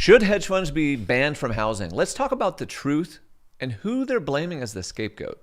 Should hedge funds be banned from housing? Let's talk about the truth and who they're blaming as the scapegoat.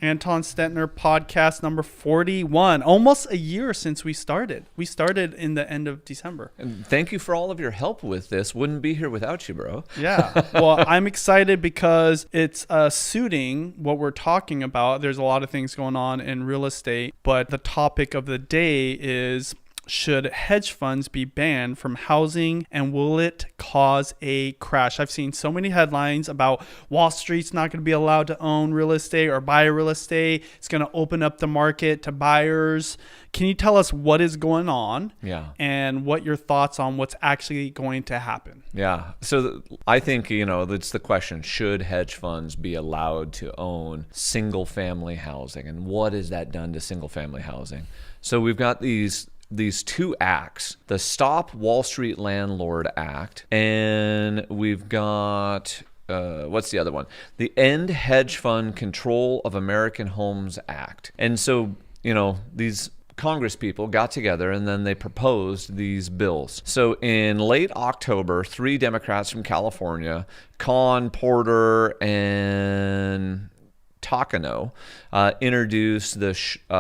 Anton Stentner, podcast number 41. Almost a year since we started. We started in the end of December. And thank you for all of your help with this. Wouldn't be here without you, bro. Yeah. Well, I'm excited because it's suiting what we're talking about. There's a lot of things going on in real estate, but the topic of the day is, should hedge funds be banned from housing, and will it cause a crash? I've seen so many headlines about Wall Street's not going to be allowed to own real estate or buy real estate. It's going to open up the market to buyers. Can you tell us what is going on? Yeah. And what your thoughts on what's actually going to happen? Yeah. So I think, that's the question. Should hedge funds be allowed to own single family housing? And what has that done to single family housing? So we've got these two acts, the Stop Wall Street Landlord Act, and we've got, what's the other one? The End Hedge Fund Control of American Homes Act. And so, these Congress people got together and then they proposed these bills. So in late October, 3 Democrats from California, Kahn, Porter, and Takano, introduced the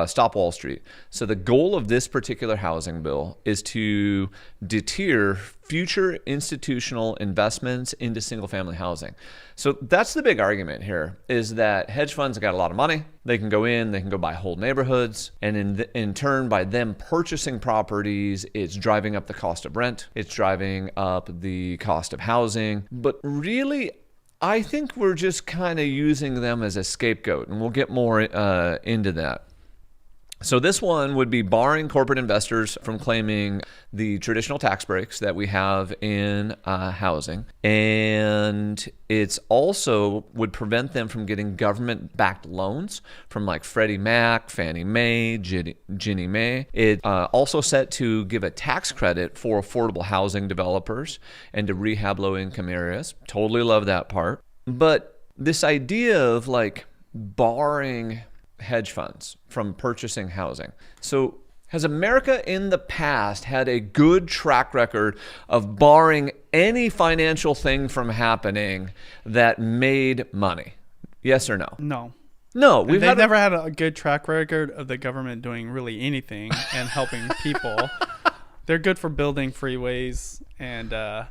Stop Wall Street. So the goal of this particular housing bill is to deter future institutional investments into single-family housing. So that's the big argument here, is that hedge funds have got a lot of money. They can go in, they can go buy whole neighborhoods, and in turn, by them purchasing properties, it's driving up the cost of rent, it's driving up the cost of housing. But really, I think we're just kind of using them as a scapegoat, and we'll get more into that. So this one would be barring corporate investors from claiming the traditional tax breaks that we have in housing. And it's also would prevent them from getting government-backed loans from like Freddie Mac, Fannie Mae, Ginnie Mae. It also set to give a tax credit for affordable housing developers and to rehab low-income areas. Totally love that part. But this idea of like barring hedge funds from purchasing housing. So has America in the past had a good track record of barring any financial thing from happening that made money? Yes or no? No. No, They've never had a good track record of the government doing really anything and helping people. They're good for building freeways and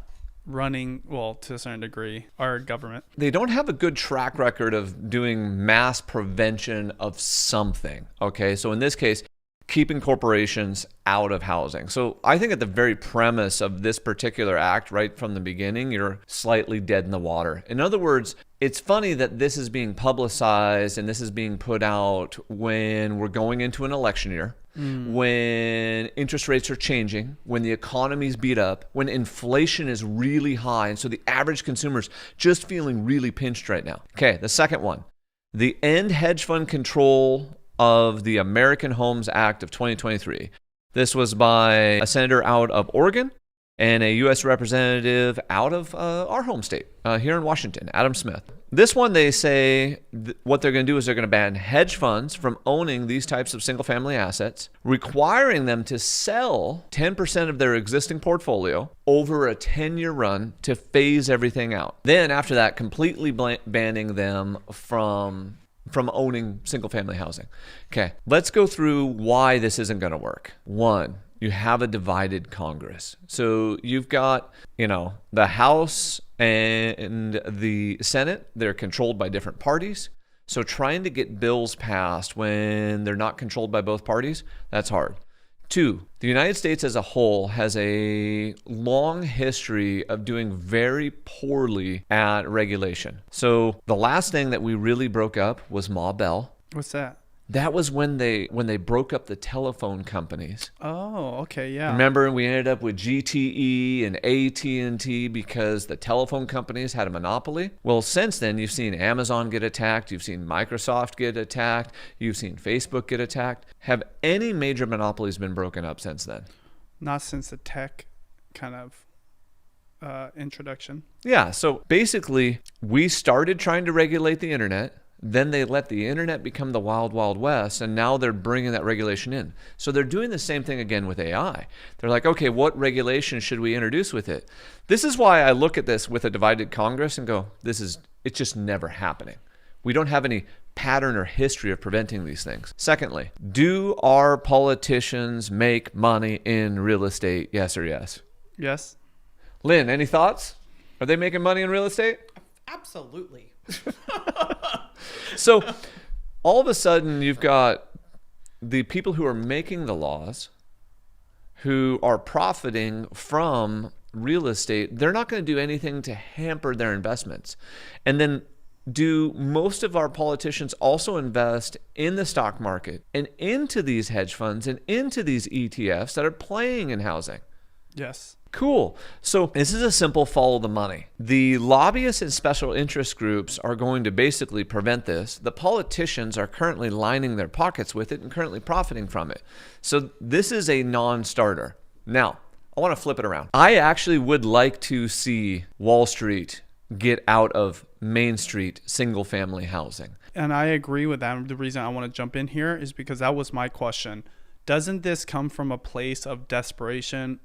running, well, to a certain degree, our government. They don't have a good track record of doing mass prevention of something. Okay, so in this case, keeping corporations out of housing. So I think at the very premise of this particular act, right from the beginning, you're slightly dead in the water. In other words, it's funny that this is being publicized and this is being put out when we're going into an election year, when interest rates are changing, when the economy's beat up, when inflation is really high, and so the average consumer's just feeling really pinched right now. Okay, the second one, the End Hedge Fund Control of the American Homes Act of 2023. This was by a senator out of Oregon and a U.S. representative out of our home state here in Washington, Adam Smith. This one, they say what they're going to do is they're going to ban hedge funds from owning these types of single-family assets, requiring them to sell 10% of their existing portfolio over a 10-year run to phase everything out. Then after that, completely banning them from owning single-family housing. Okay, let's go through why this isn't going to work. One, you have a divided Congress. So you've got, the House and the Senate, they're controlled by different parties. So trying to get bills passed when they're not controlled by both parties, that's hard. Two, the United States as a whole has a long history of doing very poorly at regulation. So the last thing that we really broke up was Ma Bell. What's that? That was when they broke up the telephone companies. Oh, okay, yeah. Remember, we ended up with GTE and AT&T because the telephone companies had a monopoly. Well, since then, you've seen Amazon get attacked. You've seen Microsoft get attacked. You've seen Facebook get attacked. Have any major monopolies been broken up since then? Not since the tech kind of introduction. Yeah, so basically, we started trying to regulate the internet. then they let the internet become the wild, wild west, and now they're bringing that regulation in. So they're doing the same thing again with AI. They're like, okay, what regulation should we introduce with it? This is why I look at this with a divided Congress and go, it's just never happening. We don't have any pattern or history of preventing these things. Secondly, do our politicians make money in real estate? Yes or yes? Yes. Lynn, any thoughts? Are they making money in real estate? Absolutely. So all of a sudden you've got the people who are making the laws who are profiting from real estate. They're not going to do anything to hamper their investments. And then do most of our politicians also invest in the stock market and into these hedge funds and into these ETFs that are playing in housing? Yes. Cool. So this is a simple follow the money. The lobbyists and special interest groups are going to basically prevent this. The politicians are currently lining their pockets with it and currently profiting from it. So this is a non-starter. Now, I want to flip it around. I actually would like to see Wall Street get out of Main Street single family housing. And I agree with that. The reason I want to jump in here is because that was my question. Doesn't this come from a place of desperation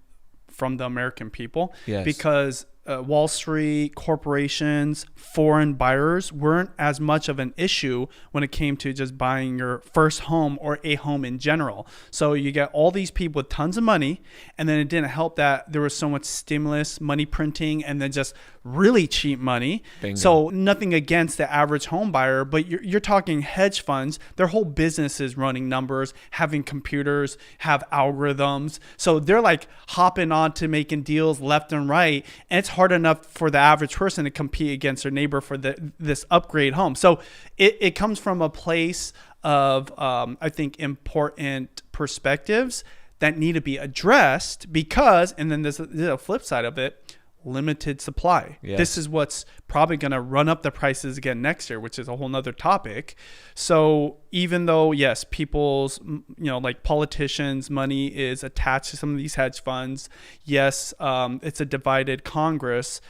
from the American people? Yes. Because Wall Street, corporations, foreign buyers weren't as much of an issue when it came to just buying your first home or a home in general. So you get all these people with tons of money, and then it didn't help that there was so much stimulus, money printing, and then just really cheap money. Bingo. So nothing against the average home buyer, but you're talking hedge funds. Their whole business is running numbers, having computers, have algorithms. So they're like hopping on to making deals left and right. And it's hard enough for the average person to compete against their neighbor for this upgrade home. So it comes from a place of, I think, important perspectives that need to be addressed because, and then there's a flip side of it, limited supply. Yes. This is what's probably going to run up the prices again next year, which is a whole nother topic. So even though, yes, people's, like politicians' money is attached to some of these hedge funds, yes, it's a divided Congress.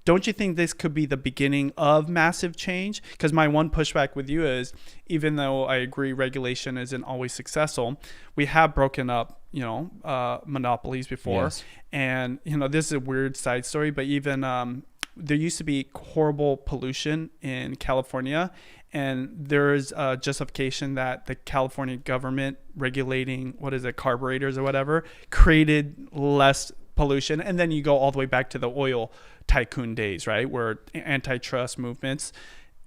Don't you think this could be the beginning of massive change? Because my one pushback with you is, even though I agree regulation isn't always successful, we have broken up, monopolies before. Yes. And, this is a weird side story, but even there used to be horrible pollution in California. And there is a justification that the California government regulating, carburetors or whatever, created less pollution. And then you go all the way back to the oil tycoon days, right? Where antitrust movements.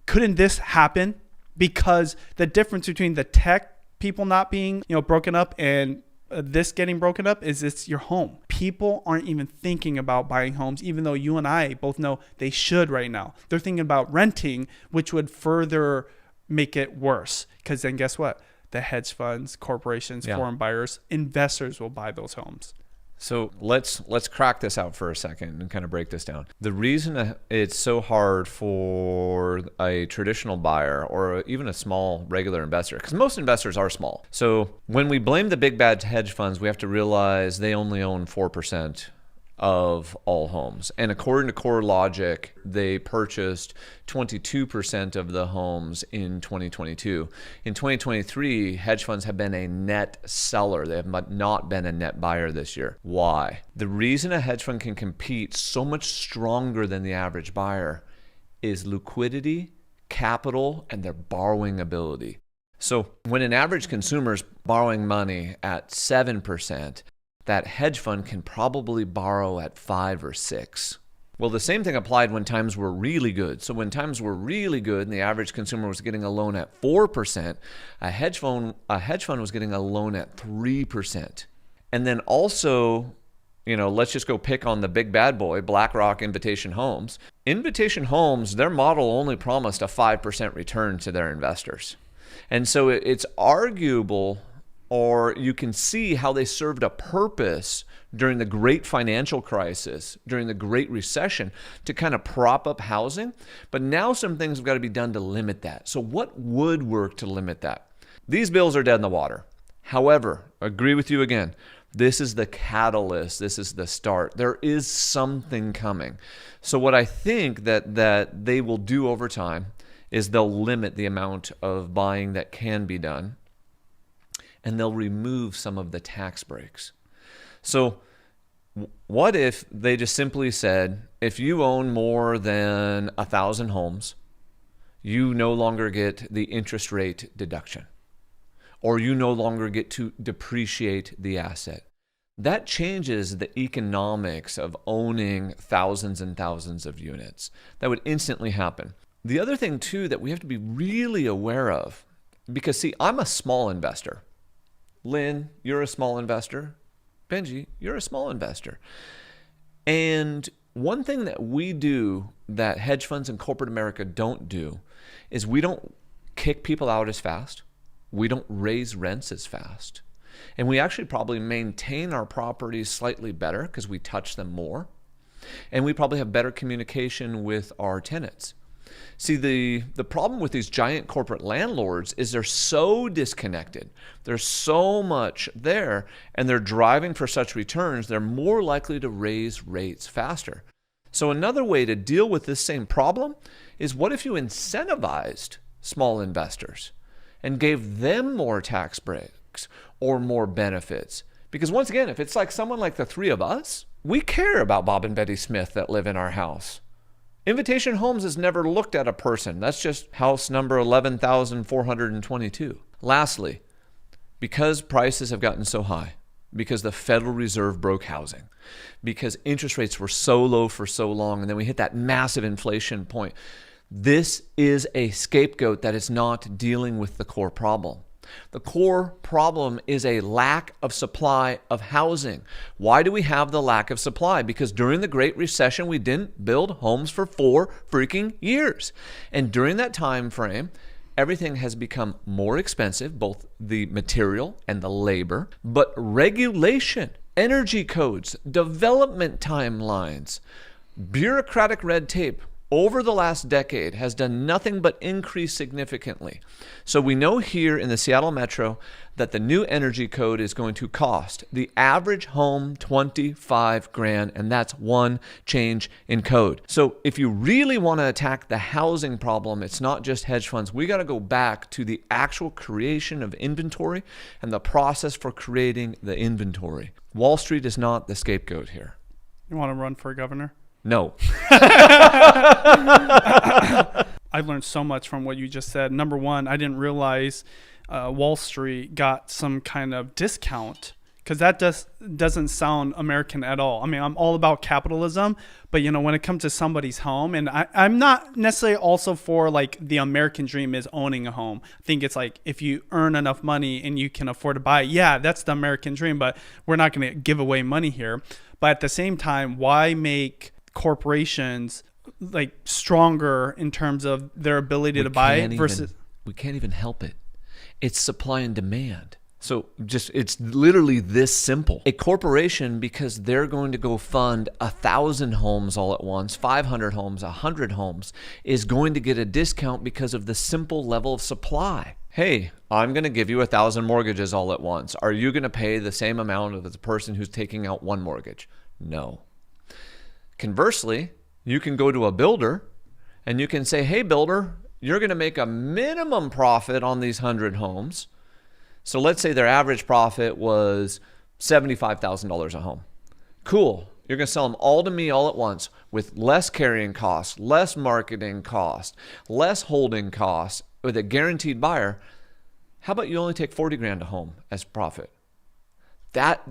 Couldn't this happen? Because the difference between the tech people not being, broken up and this getting broken up is it's your home. People aren't even thinking about buying homes, even though you and I both know they should right now. They're thinking about renting, which would further make it worse. Because then guess what? The hedge funds, corporations, foreign buyers, investors will buy those homes. So let's crack this out for a second and kind of break this down. The reason it's so hard for a traditional buyer or even a small regular investor, because most investors are small. So when we blame the big bad hedge funds, we have to realize they only own 4% of all homes. And according to CoreLogic, they purchased 22% of the homes in 2022. In 2023, hedge funds have been a net seller. They have not been a net buyer this year. Why? The reason a hedge fund can compete so much stronger than the average buyer is liquidity, capital, and their borrowing ability. So when an average consumer is borrowing money at 7%, that hedge fund can probably borrow at 5 or 6. Well, the same thing applied when times were really good. So when times were really good and the average consumer was getting a loan at 4%, a hedge fund was getting a loan at 3%. And then also, let's just go pick on the big bad boy, BlackRock Invitation Homes. Invitation Homes, their model only promised a 5% return to their investors. And so it's arguable, or you can see how they served a purpose during the great financial crisis, during the Great Recession, to kind of prop up housing. But now some things have got to be done to limit that. So what would work to limit that? These bills are dead in the water. However, I agree with you again. This is the catalyst. This is the start. There is something coming. So what I think that they will do over time is they'll limit the amount of buying that can be done, and they'll remove some of the tax breaks. So what if they just simply said, if you own more than 1,000 homes, you no longer get the interest rate deduction, or you no longer get to depreciate the asset? That changes the economics of owning thousands and thousands of units. That would instantly happen. The other thing too that we have to be really aware of, because see, I'm a small investor. Lynn, you're a small investor. Benji, you're a small investor. And one thing that we do that hedge funds and corporate America don't do is we don't kick people out as fast. We don't raise rents as fast. And we actually probably maintain our properties slightly better because we touch them more. And we probably have better communication with our tenants. See, the problem with these giant corporate landlords is they're so disconnected. There's so much there, and they're driving for such returns, they're more likely to raise rates faster. So another way to deal with this same problem is, what if you incentivized small investors and gave them more tax breaks or more benefits? Because once again, if it's like someone like the three of us, we care about Bob and Betty Smith that live in our house. Invitation Homes has never looked at a person. That's just house number 11,422. Lastly, because prices have gotten so high, because the Federal Reserve broke housing, because interest rates were so low for so long, and then we hit that massive inflation point, this is a scapegoat that is not dealing with the core problem. The core problem is a lack of supply of housing. Why do we have the lack of supply? Because during the Great Recession, we didn't build homes for 4 freaking years. And during that time frame, everything has become more expensive, both the material and the labor, but regulation, energy codes, development timelines, bureaucratic red tape over the last decade has done nothing but increase significantly. So we know here in the Seattle Metro that the new energy code is going to cost the average home $25,000, and that's one change in code. So if you really want to attack the housing problem, it's not just hedge funds. We got to go back to the actual creation of inventory and the process for creating the inventory. Wall Street is not the scapegoat here. You want to run for governor? No. I've learned so much from what you just said. Number one, I didn't realize Wall Street got some kind of discount, because that doesn't sound American at all. I mean, I'm all about capitalism, but when it comes to somebody's home, and I'm not necessarily also for like the American dream is owning a home. I think it's like if you earn enough money and you can afford to buy it, yeah, that's the American dream, but we're not going to give away money here. But at the same time, why make corporations like stronger in terms of their ability to buy versus we can't even help it. It's supply and demand. So it's literally this simple. A corporation, because they're going to go fund 1,000 homes all at once, 500 homes, 100 homes, is going to get a discount because of the simple level of supply. Hey, I'm going to give you 1,000 mortgages all at once. Are you going to pay the same amount of the person who's taking out one mortgage? No. Conversely, you can go to a builder and you can say, hey, builder, you're going to make a minimum profit on these 100 homes. So let's say their average profit was $75,000 a home. Cool. You're going to sell them all to me all at once with less carrying costs, less marketing costs, less holding costs, with a guaranteed buyer. How about you only take $40,000 a home as profit? That,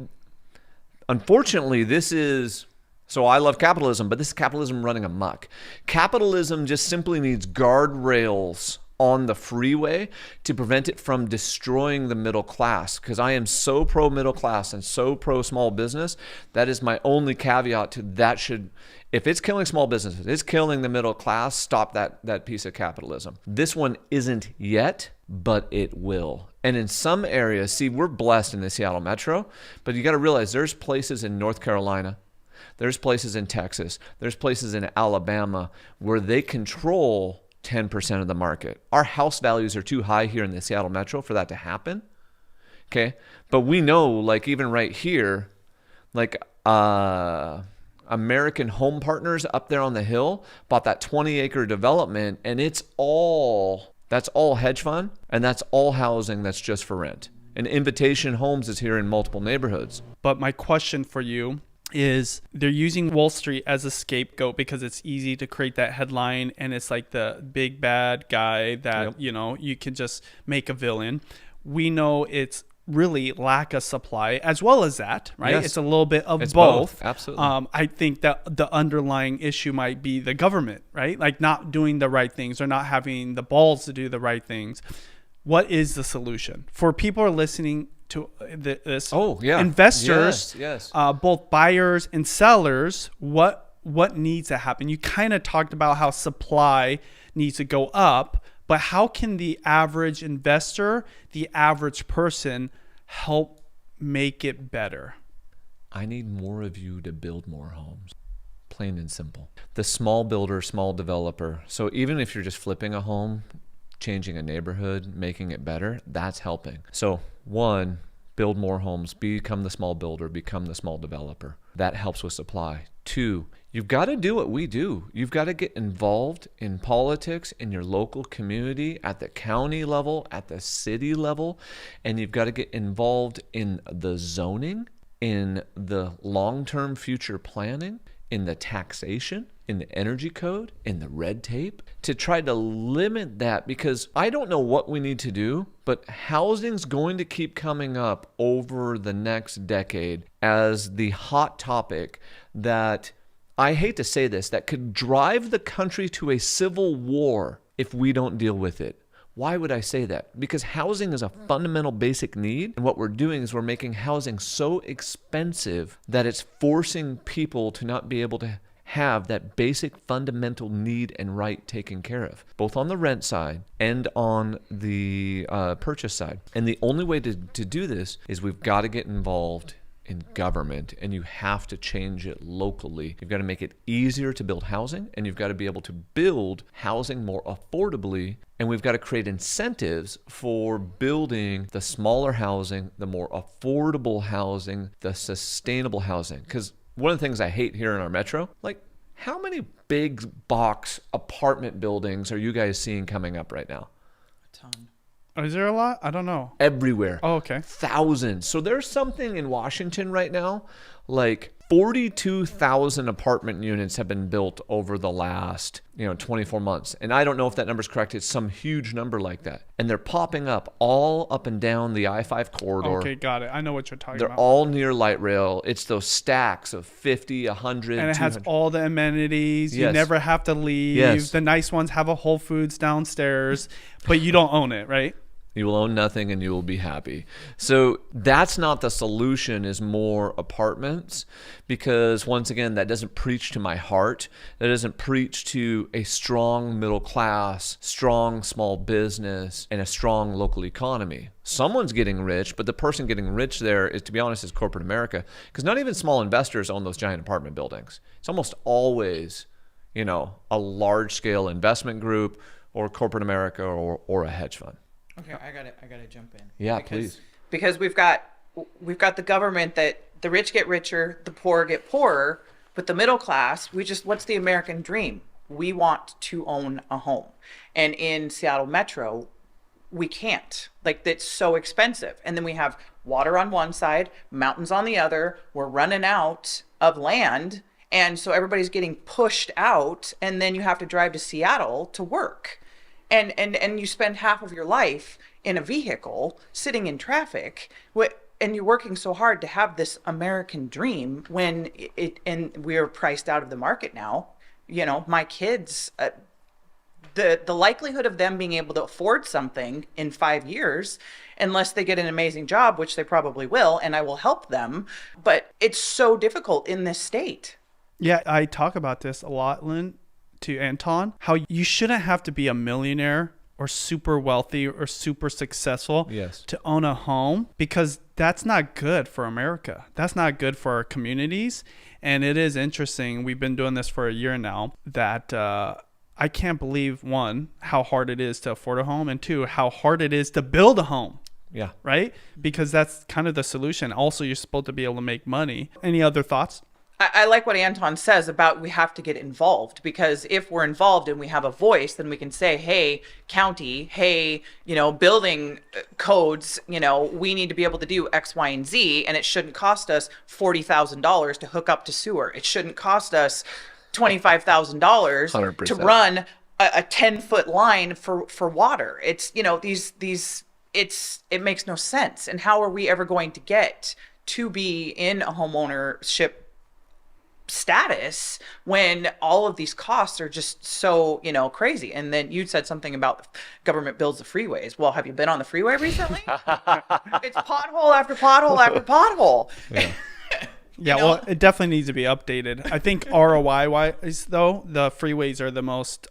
unfortunately, this is... So I love capitalism, but this is capitalism running amok. Capitalism just simply needs guardrails on the freeway to prevent it from destroying the middle class, because I am so pro middle class and so pro small business. That is my only caveat to that. If it's killing small businesses, it's killing the middle class, stop that piece of capitalism. This one isn't yet, but it will. And in some areas, see, we're blessed in the Seattle Metro, but you got to realize there's places in North Carolina, there's places in Texas, there's places in Alabama where they control 10% of the market. Our house values are too high here in the Seattle Metro for that to happen. Okay. But we know, like, even right here, like, I American Home Partners up there on the hill bought that 20-acre development, and that's all hedge fund, and that's all housing that's just for rent. And Invitation Homes is here in multiple neighborhoods. But my question for you is, they're using Wall Street as a scapegoat because it's easy to create that headline, and it's like the big bad guy that, you can just make a villain. We know it's really lack of supply as well as that, right? Yes. It's a little bit of It's both. Absolutely. I think that the underlying issue might be the government, right? Like not doing the right things or not having the balls to do the right things. What is the solution for people who are listening to this? Oh, yeah. Investors, Yes. both buyers and sellers, what needs to happen? You kind of talked about how supply needs to go up, but how can the average investor, the average person, help make it better? I need more of you to build more homes. Plain and simple. The small builder, small developer. So even if you're just flipping a home, changing a neighborhood, making it better, that's helping. So one, build more homes, become the small builder, become the small developer. That helps with supply. Two, you've got to do what we do. You've got to get involved in politics in your local community, at the county level, at the city level, and you've got to get involved in the zoning, in the long-term future planning, in the taxation, in the energy code, in the red tape, to try to limit that, because I don't know what we need to do, but housing's going to keep coming up over the next decade as the hot topic that, I hate to say this, that could drive the country to a civil war if we don't deal with it. Why would I say that? Because housing is a fundamental basic need. And what we're doing is we're making housing so expensive that it's forcing people to not be able to have that basic fundamental need and right taken care of, both on the rent side and on the purchase side. And the only way to do this is we've got to get involved in government, and you have to change it locally. You've got to make it easier to build housing, and you've got to be able to build housing more affordably, and we've got to create incentives for building the smaller housing, the more affordable housing, the sustainable housing. Because one of the things I hate here in our metro, like, how many big box apartment buildings are you guys seeing coming up right now? A ton. Is there a lot? I don't know. Everywhere. Oh, okay. Thousands. So there's something in Washington right now, like 42,000 apartment units have been built over the last, 24 months. And I don't know if that number's correct. It's some huge number like that. And they're popping up all up and down the I-5 corridor. Okay, got it. I know what you're talking They're about. all near light rail. It's those stacks of 50, 100, and it has 200. all the amenities. You Yes. never have to leave. Yes. The nice ones have a Whole Foods downstairs, but you don't own it, right? You will own nothing and you will be happy. So that's not the solution, is more apartments, because once again, that doesn't preach to my heart. That doesn't preach to a strong middle class, strong small business, and a strong local economy. Someone's getting rich, but the person getting rich there is, to be honest, is corporate America, because not even small investors own those giant apartment buildings. It's almost always, a large scale investment group or corporate America or a hedge fund. Okay, I gotta jump in. Yeah, because, please. Because we've got the government that the rich get richer, the poor get poorer, but the middle class, what's the American dream? We want to own a home. And in Seattle Metro, we can't. Like, that's so expensive. And then we have water on one side, mountains on the other. We're running out of land. And so everybody's getting pushed out, and then you have to drive to Seattle to work. And you spend half of your life in a vehicle sitting in traffic, and you're working so hard to have this American dream when we're priced out of the market now. My kids, the likelihood of them being able to afford something in 5 years, unless they get an amazing job, which they probably will, and I will help them, but it's so difficult in this state. Yeah, I talk about this a lot, Lynn, to Anton, how you shouldn't have to be a millionaire or super wealthy or super successful to own a home, because that's not good for America. That's not good for our communities. And it is interesting. We've been doing this for a year now, that I can't believe, one, how hard it is to afford a home, and two, how hard it is to build a home. Yeah. Right? Because that's kind of the solution. Also, you're supposed to be able to make money. Any other thoughts? I like what Anton says about we have to get involved, because if we're involved and we have a voice, then we can say, hey, county, hey, building codes, we need to be able to do X, Y, and Z, and it shouldn't cost us $40,000 to hook up to sewer. It shouldn't cost us $25,000 to 100%. run a 10-foot line for water. It's, it makes no sense. And how are we ever going to get to be in a homeownership status when all of these costs are just so crazy? And then you said something about government builds the freeways. Well, have you been on the freeway recently? It's pothole after pothole after pothole. Yeah, well, it definitely needs to be updated. I think ROI-wise, though, the freeways are the most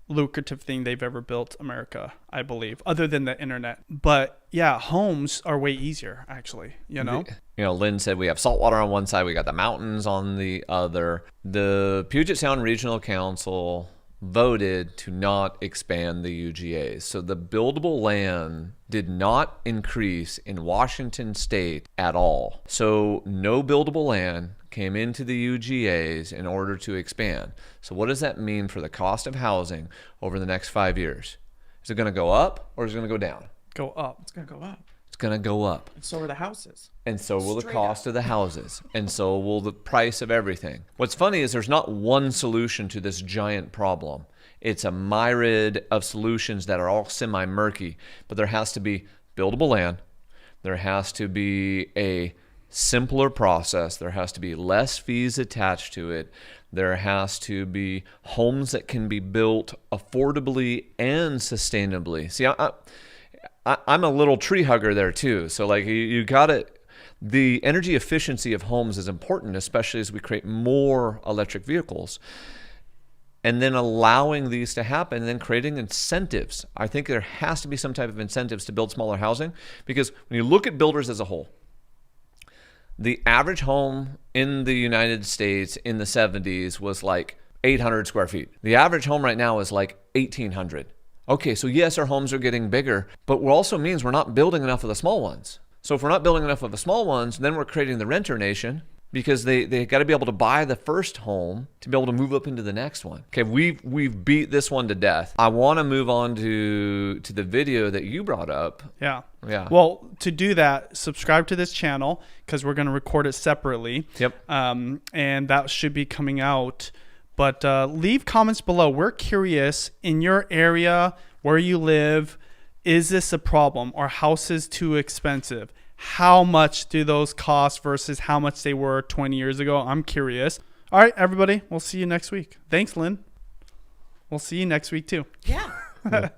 lucrative thing they've ever built America, I believe, other than the internet. But yeah, homes are way easier, actually, Lynn said we have saltwater on one side, we got the mountains on the other. The Puget Sound Regional Council voted to not expand the UGAs. So the buildable land did not increase in Washington state at all. So no buildable land came into the UGAs in order to expand. So what does that mean for the cost of housing over the next 5 years? Is it going to go up or is it going to go down? Go up. It's going to go up. It's going to go up. And so are the houses. And so will the Straight cost up. of the houses. And so will the price of everything. What's funny is there's not one solution to this giant problem. It's a myriad of solutions that are all semi-murky. But there has to be buildable land. There has to be a simpler process. There has to be less fees attached to it. There has to be homes that can be built affordably and sustainably. See, I'm a little tree hugger there too. So like you got it. The energy efficiency of homes is important, especially as we create more electric vehicles. And then allowing these to happen, and then creating incentives. I think there has to be some type of incentives to build smaller housing, because when you look at builders as a whole, the average home in the United States in the 70s was like 800 square feet. The average home right now is like 1,800. Okay, so yes, our homes are getting bigger, but it also means we're not building enough of the small ones. So if we're not building enough of the small ones, then we're creating the renter nation, because they got to be able to buy the first home to be able to move up into the next one. Okay, we've beat this one to death. I want to move on to the video that you brought up. Yeah. Yeah. Well, to do that, subscribe to this channel, because we're going to record it separately. Yep. And that should be coming out. But leave comments below. We're curious, in your area, where you live, is this a problem? Are houses too expensive? How much do those cost versus how much they were 20 years ago? I'm curious. All right, everybody. We'll see you next week. Thanks, Lynn. We'll see you next week too. Yeah.